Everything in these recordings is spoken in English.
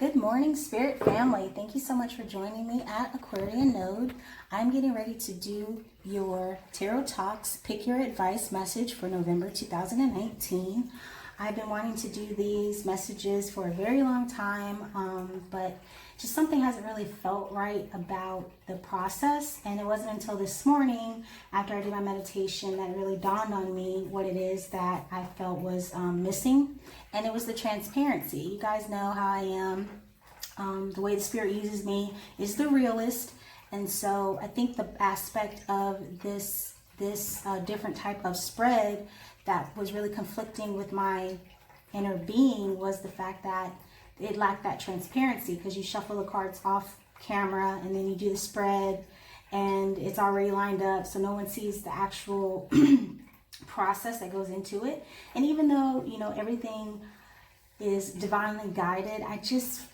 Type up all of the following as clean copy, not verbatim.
Good morning, Spirit family. Thank you so much for joining me at Aquarian Node. I'm getting ready to do your Tarot Talks Pick Your Advice message for November 2019. I've been wanting to do these messages for a very long time, but just something hasn't really felt right about the process. And it wasn't until this morning, after I did my meditation, that it really dawned on me what it is that I felt was missing. And it was the transparency. You guys know how I am. The way the Spirit uses me is the realist. And so I think the aspect of this different type of spread that was really conflicting with my inner being was the fact that it lacked that transparency, because you shuffle the cards off camera and then you do the spread and it's already lined up, so no one sees the actual process that goes into it. And even though, you know, everything is divinely guided, I just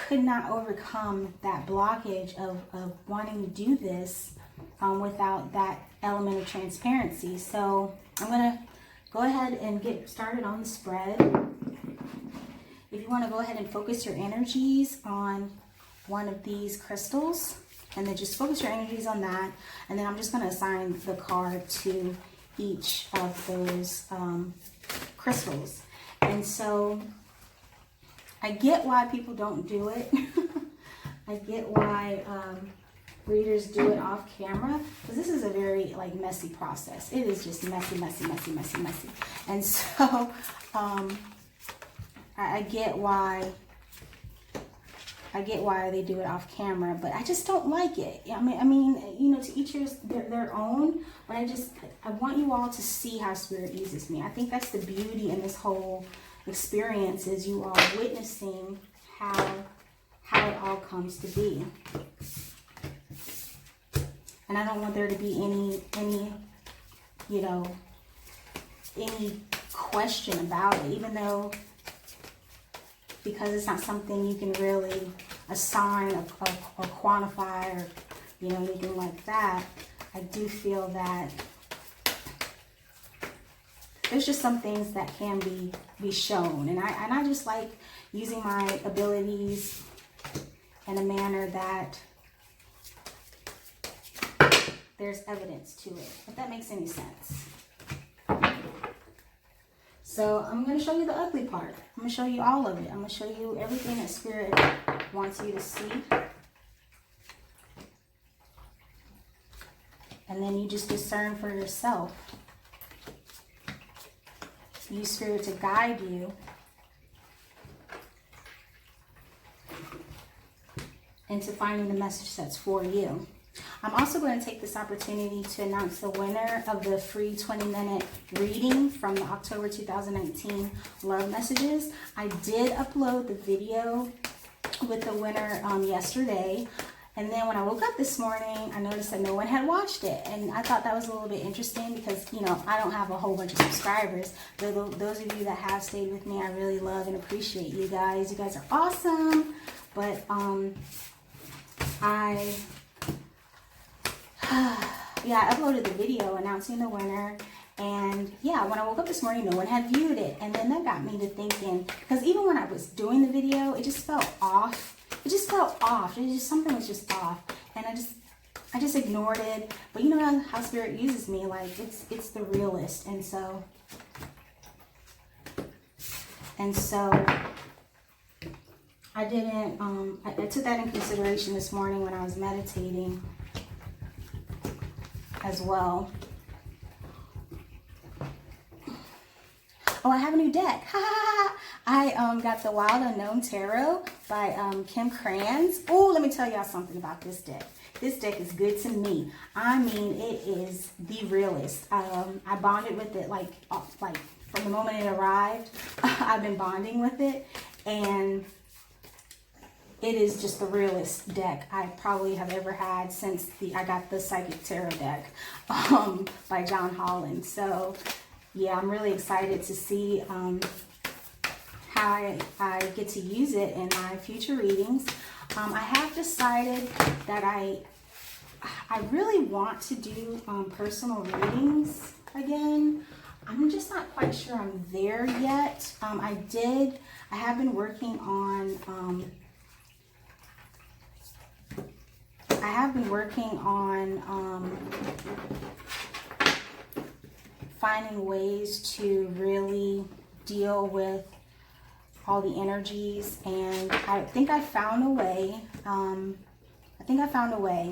could not overcome that blockage of wanting to do this without that element of transparency. So I'm gonna go ahead and get started on the spread. If you want to go ahead and focus your energies on one of these crystals, and then just focus your energies on that, and then I'm just going to assign the card to each of those crystals. And so I get why people don't do it. I get why readers do it off camera, because this is a very messy process. It is just messy. And so I get why they do it off camera, but I just don't like it. I mean, you know, to each their own. But I want you all to see how Spirit uses me. I think that's the beauty in this whole experience, is you are witnessing how it all comes to be. And I don't want there to be any question about it, even though, because it's not something you can really assign or quantify or, you know, anything like that. I do feel that there's just some things that can be shown. And I just like using my abilities in a manner that there's evidence to it, if that makes any sense. So I'm going to show you the ugly part. I'm going to show you all of it. I'm going to show you everything that Spirit wants you to see. And then you just discern for yourself. Use Spirit to guide you into finding the message that's for you. I'm also going to take this opportunity to announce the winner of the free 20-minute reading from the October 2019 Love Messages. I did upload the video with the winner yesterday. And then when I woke up this morning, I noticed that no one had watched it. And I thought that was a little bit interesting because, you know, I don't have a whole bunch of subscribers. Those of you that have stayed with me, I really love and appreciate you guys. You guys are awesome. But I uploaded the video announcing the winner, and yeah, when I woke up this morning, no one had viewed it. And then that got me to thinking, because even when I was doing the video, it just felt off. Something was just off, and I just ignored it. But you know how Spirit uses me, it's the realist. And so I didn't I took that in consideration this morning when I was meditating as well. Oh, I have a new deck. I got the Wild Unknown Tarot by Kim Kranz. Oh, let me tell y'all something about this deck. This deck is good to me. I mean, it is the realist. I bonded with it like from the moment it arrived. I've been bonding with it, and it is just the realest deck I probably have ever had since I got the Psychic Tarot deck by John Holland. So yeah, I'm really excited to see how I get to use it in my future readings. I have decided that I really want to do personal readings again. I'm just not quite sure I'm there yet. I have been working on, finding ways to really deal with all the energies, and I think I found a way.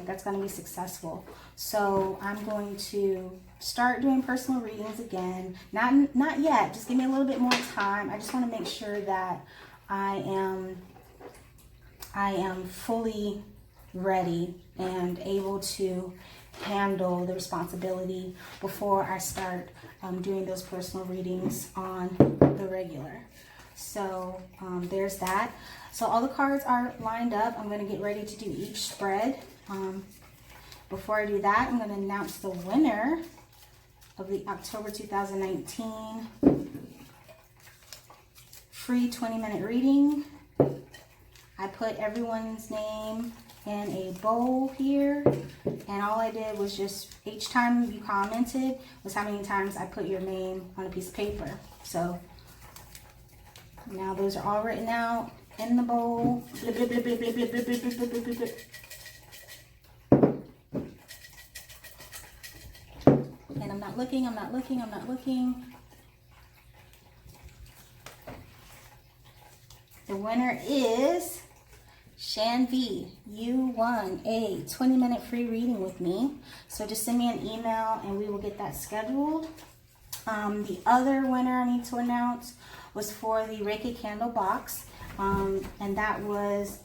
That's going to be successful. So I'm going to start doing personal readings again. Not yet. Just give me a little bit more time. I just want to make sure that I am fully ready and able to handle the responsibility before I start doing those personal readings on the regular. So there's that. So all the cards are lined up. I'm going to get ready to do each spread. Before I do that, I'm going to announce the winner of the October 2019 free 20-minute reading. I put everyone's name in a bowl here, and all I did was just, each time you commented was how many times I put your name on a piece of paper. So now those are all written out in the bowl. Blip, blip, blip, blip, blip, blip, blip, blip, blip, blip, blip, blip. And I'm not looking. The winner is Shanvi. You won a 20-minute free reading with me. So just send me an email and we will get that scheduled. The other winner I need to announce was for the Reiki candle box. And that was,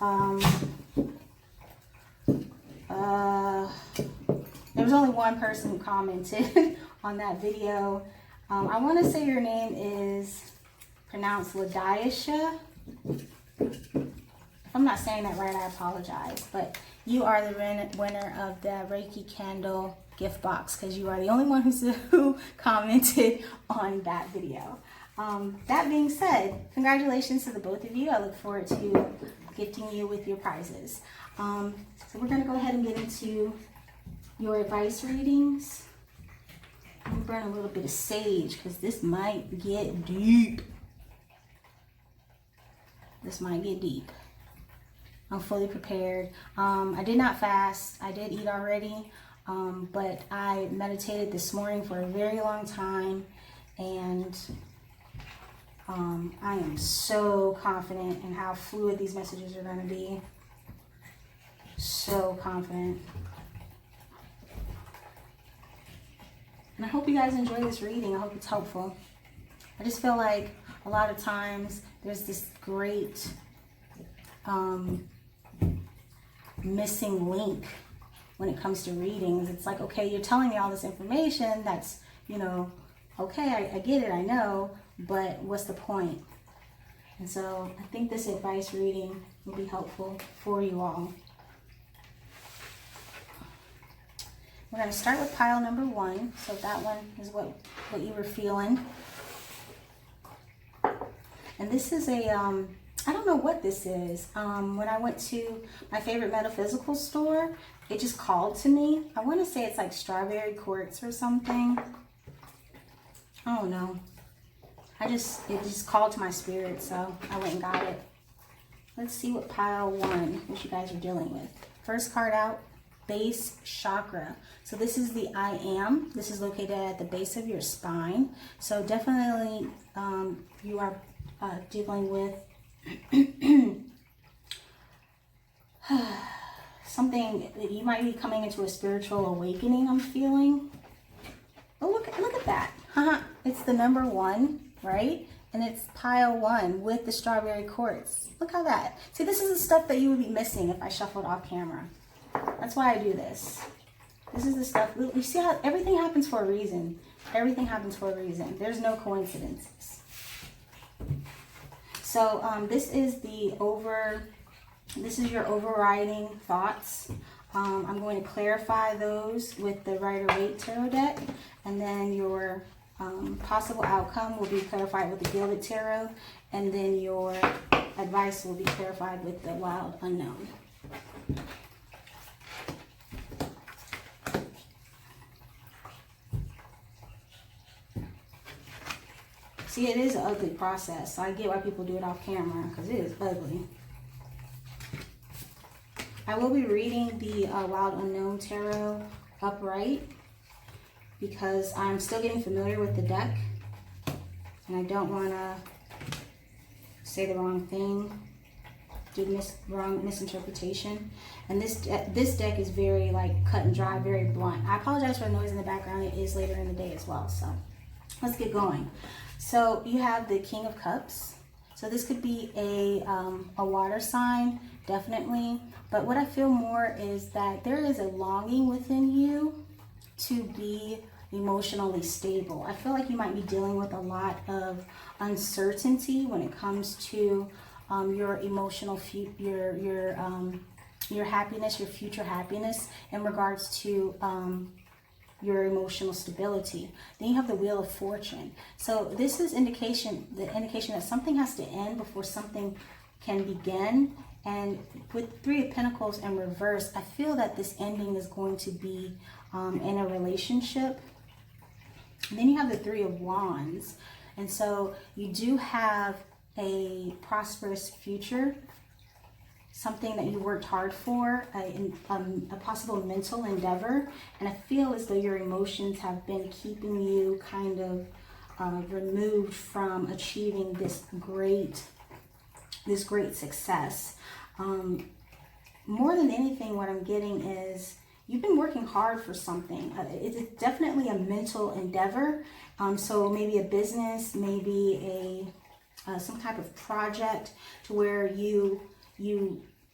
there was only one person who commented on that video. I want to say your name is pronounced LADIEYASHA. If I'm not saying that right, I apologize. But you are the winner of the Reiki candle gift box, because you are the only one who commented on that video. That being said, congratulations to the both of you. I look forward to gifting you with your prizes. So we're going to go ahead and get into your advice readings. I'm going to burn a little bit of sage because this might get deep. I'm fully prepared. I did not fast. I did eat already, but I meditated this morning for a very long time, and I am so confident in how fluid these messages are going to be. So confident. And I hope you guys enjoy this reading. I hope it's helpful. I just feel like a lot of times there's this great missing link when it comes to readings. It's like, okay, you're telling me all this information. That's, okay, I get it, I know, but what's the point? And so I think this advice reading will be helpful for you all. We're going to start with pile number 1. So that one is what you were feeling. And this is a, I don't know what this is. When I went to my favorite metaphysical store, it just called to me. I want to say it's like strawberry quartz or something. I don't know. It just called to my spirit, so I went and got it. Let's see what pile 1, what you guys are dealing with. First card out, base chakra. So this is the I am. This is located at the base of your spine. So definitely you are dealing with something that you might be coming into a spiritual awakening, I'm feeling. Oh, look at that. It's the number 1, right? And it's pile 1 with the strawberry quartz. Look how that. See, this is the stuff that you would be missing if I shuffled off camera. That's why I do this. This is the stuff. You see how everything happens for a reason. Everything happens for a reason. There's no coincidences. So this is your overriding thoughts. I'm going to clarify those with the Rider-Waite Tarot deck, and then your possible outcome will be clarified with the Gilded Tarot, and then your advice will be clarified with the Wild Unknown. See, it is an ugly process. So I get why people do it off camera, because it is ugly. I will be reading the Wild Unknown Tarot upright because I'm still getting familiar with the deck. And I don't want to say the wrong thing, do wrong misinterpretation. And this deck is very like cut and dry, very blunt. I apologize for the noise in the background. It is later in the day as well. So let's get going. So you have the King of Cups. So this could be a water sign, definitely. But what I feel more is that there is a longing within you to be emotionally stable. I feel like you might be dealing with a lot of uncertainty when it comes to your emotional your happiness, your future happiness in regards to your emotional stability. Then you have the Wheel of Fortune. So this is the indication that something has to end before something can begin. And with Three of Pentacles in reverse, I feel that this ending is going to be in a relationship. And then you have the Three of Wands. And so you do have a prosperous future, something that you worked hard for, a possible mental endeavor. And I feel as though your emotions have been keeping you kind of removed from achieving this great success. More than anything, what I'm getting is you've been working hard for something. It's definitely a mental endeavor. So maybe a business, maybe some type of project to where you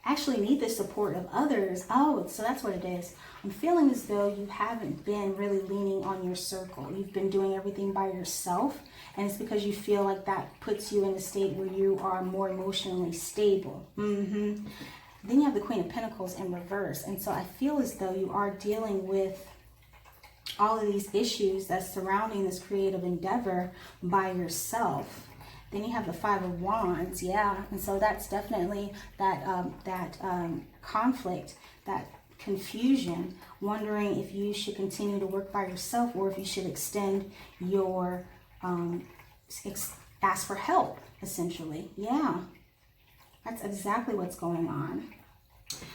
actually need the support of others. Oh, so that's what it is. I'm feeling as though you haven't been really leaning on your circle. You've been doing everything by yourself, and it's because you feel like that puts you in a state where you are more emotionally stable. Then you have the Queen of Pentacles in reverse, and so I feel as though you are dealing with all of these issues that's surrounding this creative endeavor by yourself. Then you have the Five of Wands, yeah, and so that's definitely that conflict, that confusion, wondering if you should continue to work by yourself or if you should extend your ask for help, essentially. Yeah, that's exactly what's going on.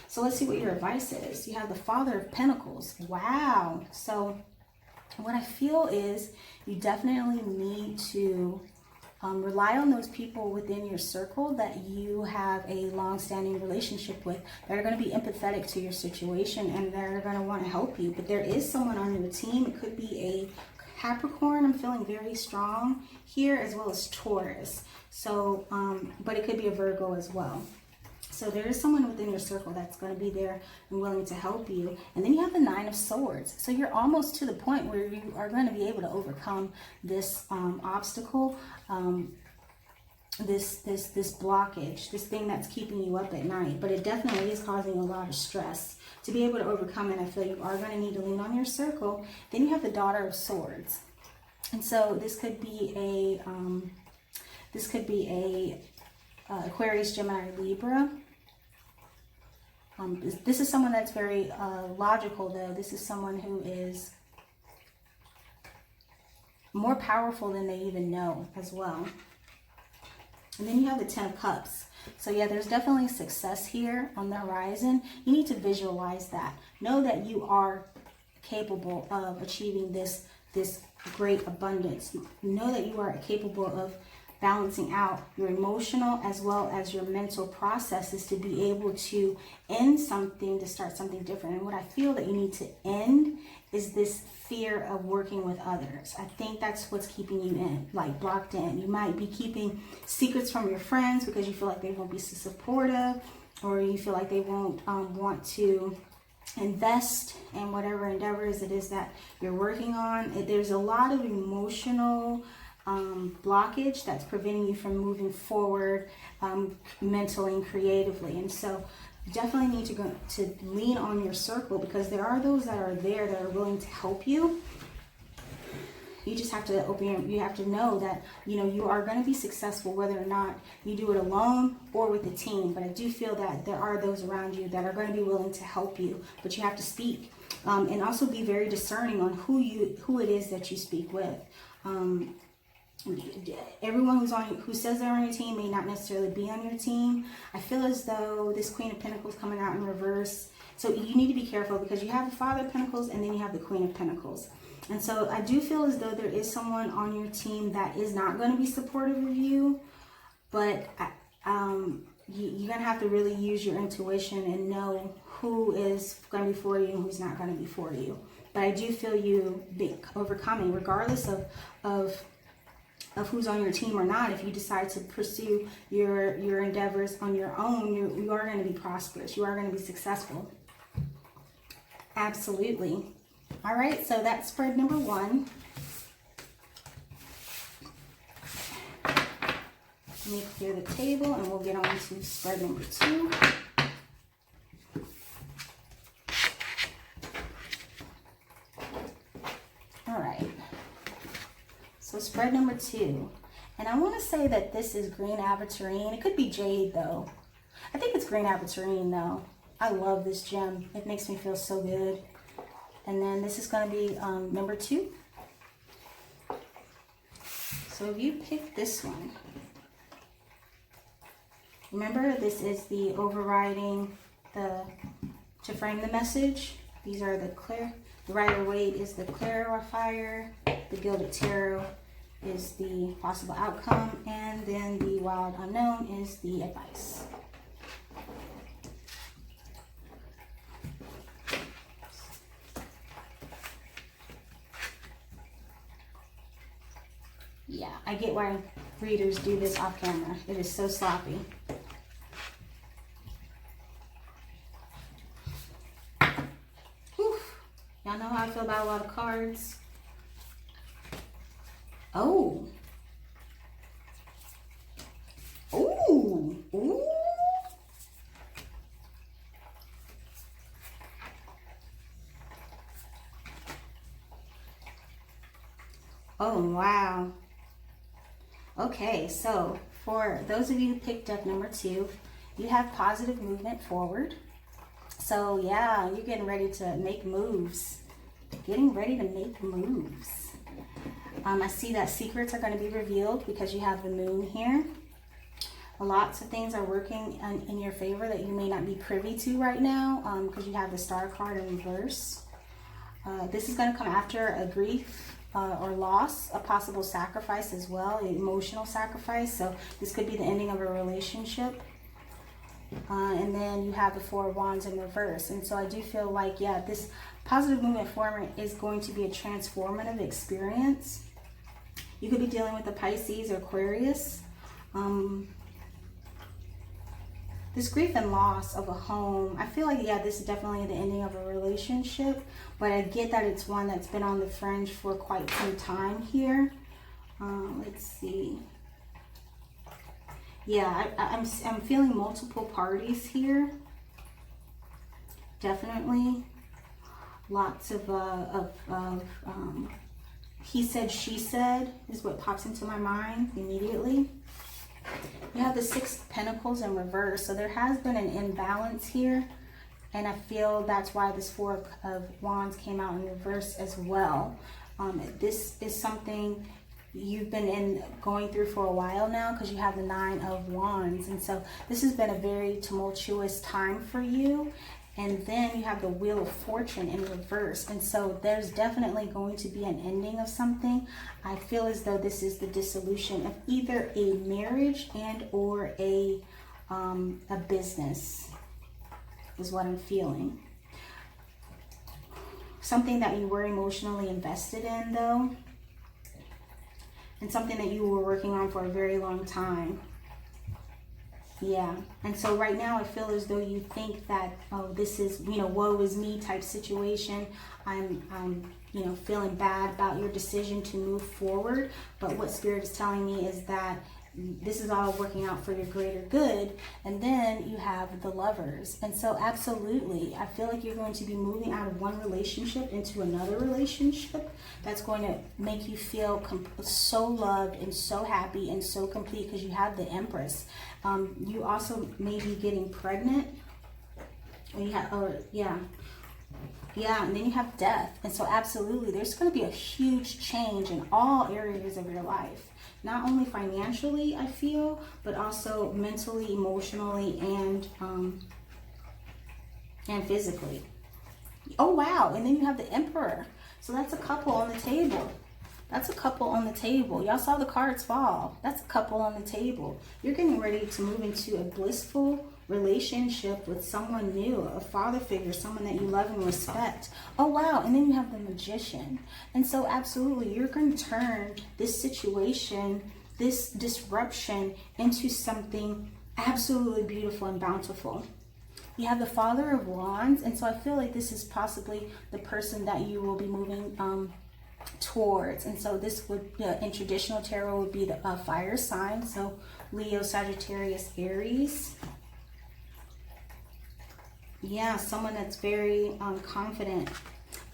So let's see what your advice is. You have the Father of Pentacles. Wow. So what I feel is you definitely need to rely on those people within your circle that you have a long-standing relationship with, that are going to be empathetic to your situation and that are going to want to help you. But there is someone on your team. It could be a Capricorn. I'm feeling very strong here, as well as Taurus. So, but it could be a Virgo as well. So there is someone within your circle that's going to be there and willing to help you. And then you have the Nine of Swords. So you're almost to the point where you are going to be able to overcome this obstacle, this blockage, this thing that's keeping you up at night. But it definitely is causing a lot of stress. To be able to overcome it, I feel you are going to need to lean on your circle. Then you have the Daughter of Swords. And so this could be a Aquarius, Gemini, Libra. This is someone that's very logical, though. This is someone who is more powerful than they even know as well. And then you have the Ten of Cups. So yeah, there's definitely success here on the horizon. You need to visualize that. Know that you are capable of achieving this great abundance. Know that you are capable of balancing out your emotional as well as your mental processes to be able to end something, to start something different. And what I feel that you need to end is this fear of working with others. I think that's what's keeping you in, like blocked in. You might be keeping secrets from your friends because you feel like they won't be so supportive, or you feel like they won't want to invest in whatever endeavors it is that you're working on. There's a lot of emotional blockage that's preventing you from moving forward mentally and creatively. And so you definitely need to go to lean on your circle, because there are those that are there that are willing to help you. You just have to you have to know that, you know, you are going to be successful whether or not you do it alone or with a team. But I do feel that there are those around you that are going to be willing to help you, but you have to speak and also be very discerning on who it is that you speak with. everyone who says they're on your team may not necessarily be on your team. I feel as though this Queen of Pentacles coming out in reverse. So you need to be careful because you have the Father of Pentacles and then you have the Queen of Pentacles. And so I do feel as though there is someone on your team that is not going to be supportive of you. But you're going to have to really use your intuition and know who is going to be for you and who's not going to be for you. But I do feel you be overcoming, regardless of who's on your team or not. If you decide to pursue your endeavors on your own, you are going to be prosperous. You are going to be successful. Absolutely. All right, so that's spread number 1. Let me clear the table and we'll get on to spread number 2. All right. So spread number 2. And I want to say that this is green aventurine. It could be jade though. I think it's green aventurine though. I love this gem. It makes me feel so good. And then this is going to be number 2. So if you pick this one, remember this is the overriding, to frame the message. These are the Rider-Waite is the clarifier, the Gilded Tarot is the possible outcome, and then the Wild Unknown is the advice. Yeah, I get why readers do this off camera. It is so sloppy. Whew. Y'all know how I feel about a lot of cards. Oh. Ooh. Ooh. Oh, wow. Okay, so for those of you who picked up number 2, you have positive movement forward. So yeah, you're getting ready to make moves. Getting ready to make moves. I see that secrets are going to be revealed because you have the moon here. Lots of things are working in your favor that you may not be privy to right now because you have the Star card in reverse. This is going to come after a grief or loss, a possible sacrifice as well, an emotional sacrifice. So this could be the ending of a relationship. And then you have the 4 of Wands in reverse. And so I do feel like, yeah, this positive movement forward is going to be a transformative experience. You could be dealing with a Pisces or Aquarius. This grief and loss of a home, I feel like, yeah, this is definitely the ending of a relationship, but I get that it's one that's been on the fringe for quite some time here. Let's see. Yeah, I'm feeling multiple parties here. Definitely. Lots of he said, she said is what pops into my mind immediately. You have the 6 of Pentacles in reverse, so there has been an imbalance here, and I feel that's why this 4 of Wands came out in reverse as well. This is something you've been going through for a while now because you have the 9 of Wands, and so this has been a very tumultuous time for you. And then you have the Wheel of Fortune in reverse. And so there's definitely going to be an ending of something. I feel as though this is the dissolution of either a marriage and or a business is what I'm feeling. Something that you were emotionally invested in though. And something that you were working on for a very long time. Yeah, and so right now I feel as though you think that, oh, this is, woe is me type situation. I'm feeling bad about your decision to move forward. But what Spirit is telling me is that this is all working out for your greater good. And then you have the Lovers. And so absolutely, I feel like you're going to be moving out of one relationship into another relationship that's going to make you feel so loved and so happy and so complete because you have the Empress. You also may be getting pregnant. And you have, and then you have Death. And so absolutely, there's going to be a huge change in all areas of your life. not only financially, I feel, but also mentally, emotionally, and physically. Oh wow, and then you have the Emperor. So that's a couple on the table. That's a couple on the table. Y'all saw the cards fall. That's a couple on the table. You're getting ready to move into a blissful relationship with someone new, a father figure, someone that you love and respect. Oh wow, and then you have the Magician. And so absolutely, you're going to turn this situation, this disruption, into something absolutely beautiful and bountiful. You have the Father of Wands, and so I feel like this is possibly the person that you will be moving towards. And so this would, in traditional tarot, would be the fire sign. So Leo, Sagittarius, Aries. Yeah, someone that's very confident.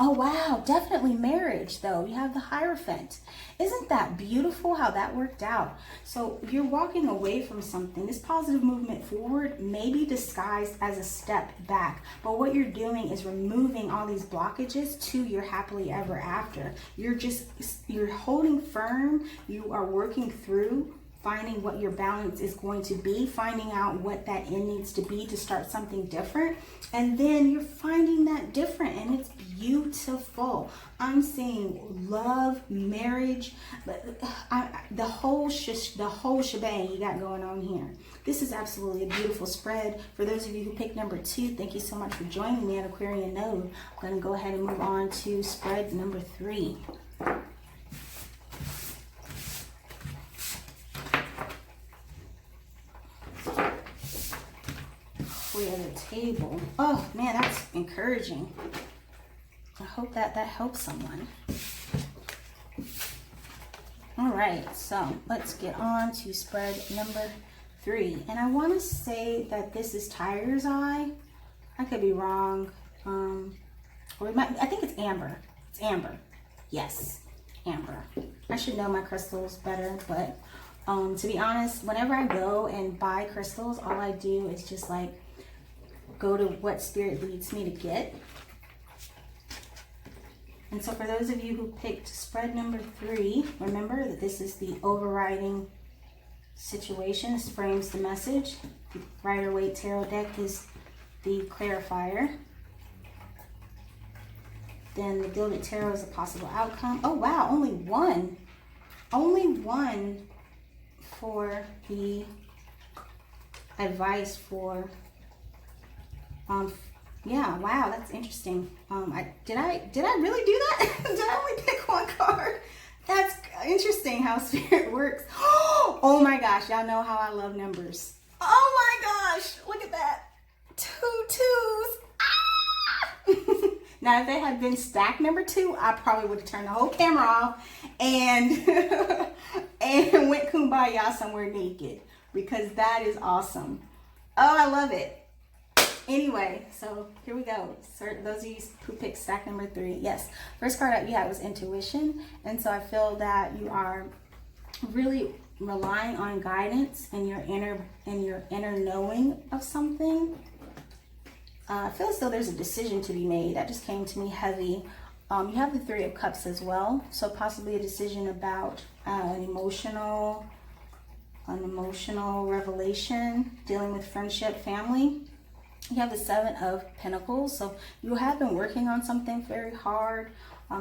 Oh wow, definitely marriage though. You have the Hierophant. Isn't that beautiful how that worked out? So you're walking away from something. This positive movement forward may be disguised as a step back, but what you're doing is removing all these blockages to your happily ever after. You're holding firm. You are working through finding what your balance is going to be, finding out what that end needs to be to start something different. And then you're finding that different, and it's beautiful. I'm seeing love, marriage, the whole shebang you got going on here. This is absolutely a beautiful spread. For those of you who picked number 2, thank you so much for joining me at Aquarian Node. I'm going to go ahead and move on to spread number 3. At the table. Oh man, that's encouraging. I hope that helps someone. All right, so let's get on to spread number 3. And I want to say that this is Tiger's Eye. I could be wrong. Or I think it's amber. It's amber. Yes, amber. I should know my crystals better, but to be honest, whenever I go and buy crystals, all I do is just like go to what spirit leads me to get. And so for those of you who picked spread number 3, remember that this is the overriding situation. This frames the message. The Rider-Waite Tarot deck is the clarifier. Then the Gilded Tarot is a possible outcome. Oh wow, only one. Only one for the advice for yeah, wow, that's interesting. Did I really do that? Did I only pick one card? That's interesting how spirit works. Oh my gosh, y'all know how I love numbers. Oh my gosh, look at that. 2 2s. Ah! Now, if they had been stacked number 2, I probably would have turned the whole camera off and and went kumbaya somewhere naked, because that is awesome. Oh, I love it. Anyway, so here we go. So those of you who picked stack number 3, yes, first card that you had was intuition, and so I feel that you are really relying on guidance and your inner knowing of something. I feel as though there's a decision to be made. That just came to me heavy. You have the 3 of Cups as well, so possibly a decision about an emotional revelation, dealing with friendship, family. You have the 7 of Pentacles, so you have been working on something very hard,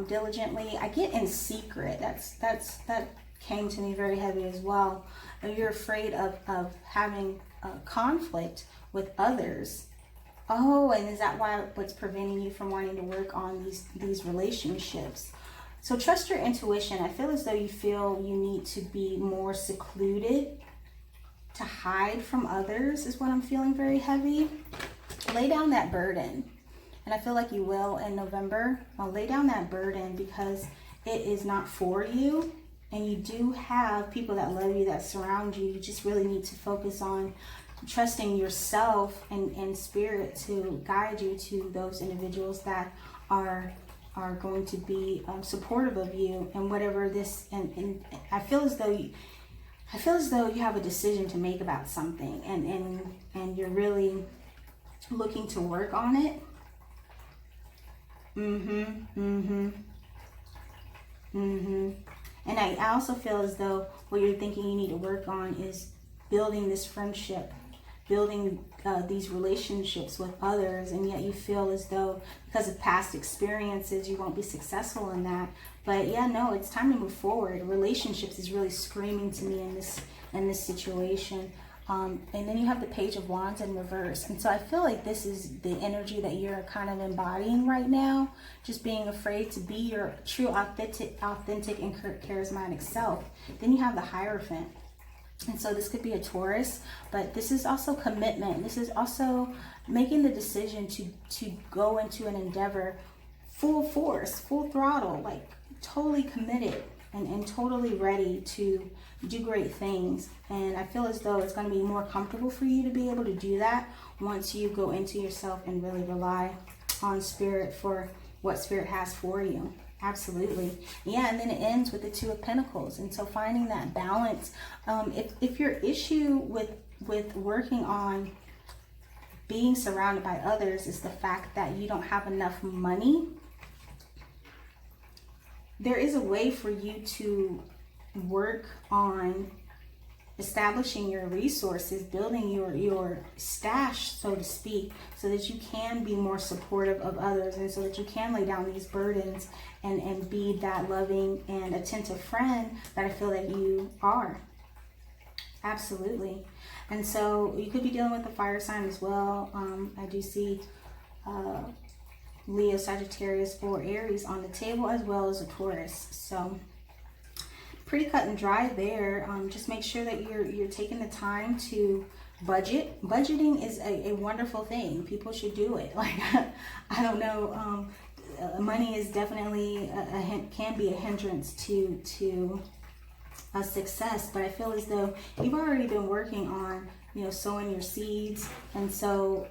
diligently. I get in secret. That came to me very heavy as well. You're afraid of having conflict with others. Oh, and is that what's preventing you from wanting to work on these relationships? So trust your intuition. I feel as though you feel you need to be more secluded, to hide from others is what I'm feeling very heavy. Lay down that burden, and I feel like you will in November. Lay down that burden because it is not for you, and you do have people that love you, that surround you. You just really need to focus on trusting yourself and spirit to guide you to those individuals that are going to be supportive of you and whatever this. And I feel as though you have a decision to make about something, and you're really looking to work on it. And And I also feel as though what you're thinking you need to work on is building this friendship, building these relationships with others, and yet you feel as though because of past experiences you won't be successful in that. But yeah, no, it's time to move forward. Relationships is really screaming to me in this situation. And then you have the Page of Wands in reverse. And so I feel like this is the energy that you're kind of embodying right now. Just being afraid to be your true, authentic and charismatic self. Then you have the Hierophant. And so this could be a Taurus, but this is also commitment. This is also making the decision to go into an endeavor full force, full throttle, like totally committed and totally ready to do great things. And I feel as though it's going to be more comfortable for you to be able to do that once you go into yourself and really rely on Spirit for what Spirit has for you. Absolutely. Yeah, and then it ends with the Two of Pentacles. And so finding that balance, if your issue with working on being surrounded by others is the fact that you don't have enough money, there is a way for you to work on establishing your resources, building your stash, so to speak, so that you can be more supportive of others, and so that you can lay down these burdens and be that loving and attentive friend that I feel that you are. Absolutely. And so you could be dealing with a fire sign as well. I do see Leo, Sagittarius, or Aries on the table, as well as a Taurus. So pretty cut and dry there. Just make sure that you're taking the time to budget. Budgeting is a wonderful thing. People should do it. Like, I don't know, money is definitely can be a hindrance to a success, but I feel as though you've already been working on, sowing your seeds, and so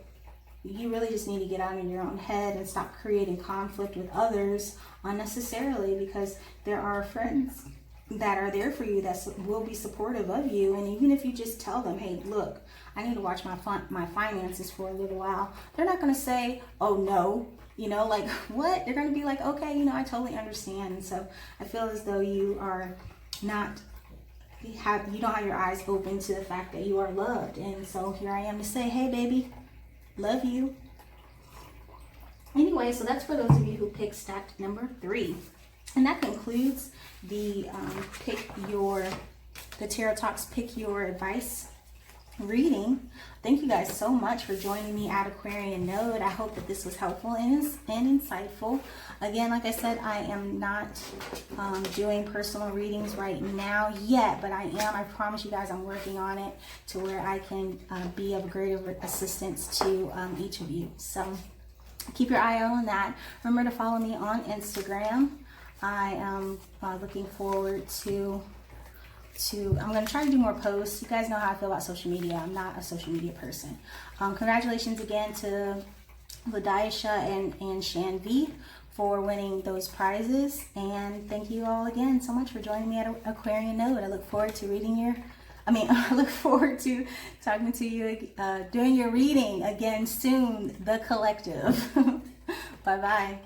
you really just need to get out of your own head and stop creating conflict with others unnecessarily, because there are friends that are there for you that will be supportive of you. And even if you just tell them, hey, look, I need to watch my finances for a little while, they're not going to say, oh no, like, what? They're going to be like, okay, I totally understand. And so I feel as though you are not you don't have your eyes open to the fact that you are loved. And so here I am to say, hey baby, love you. Anyway, so that's for those of you who picked stack number 3. And that concludes the Tarot Talks Pick Your Advice reading. Thank you guys so much for joining me at Aquarian Node. I hope that this was helpful and insightful. Again, like I said, I am not doing personal readings right now yet, but I promise you guys I'm working on it to where I can be of greater assistance to each of you. So keep your eye out on that. Remember to follow me on Instagram. I am looking forward to I'm going to try to do more posts. You guys know how I feel about social media. I'm not a social media person. Congratulations again to LADIEYASHA and Shan V for winning those prizes. And thank you all again so much for joining me at Aquarian Node. I look forward to I look forward to talking to you, doing your reading again soon, the collective. Bye-bye.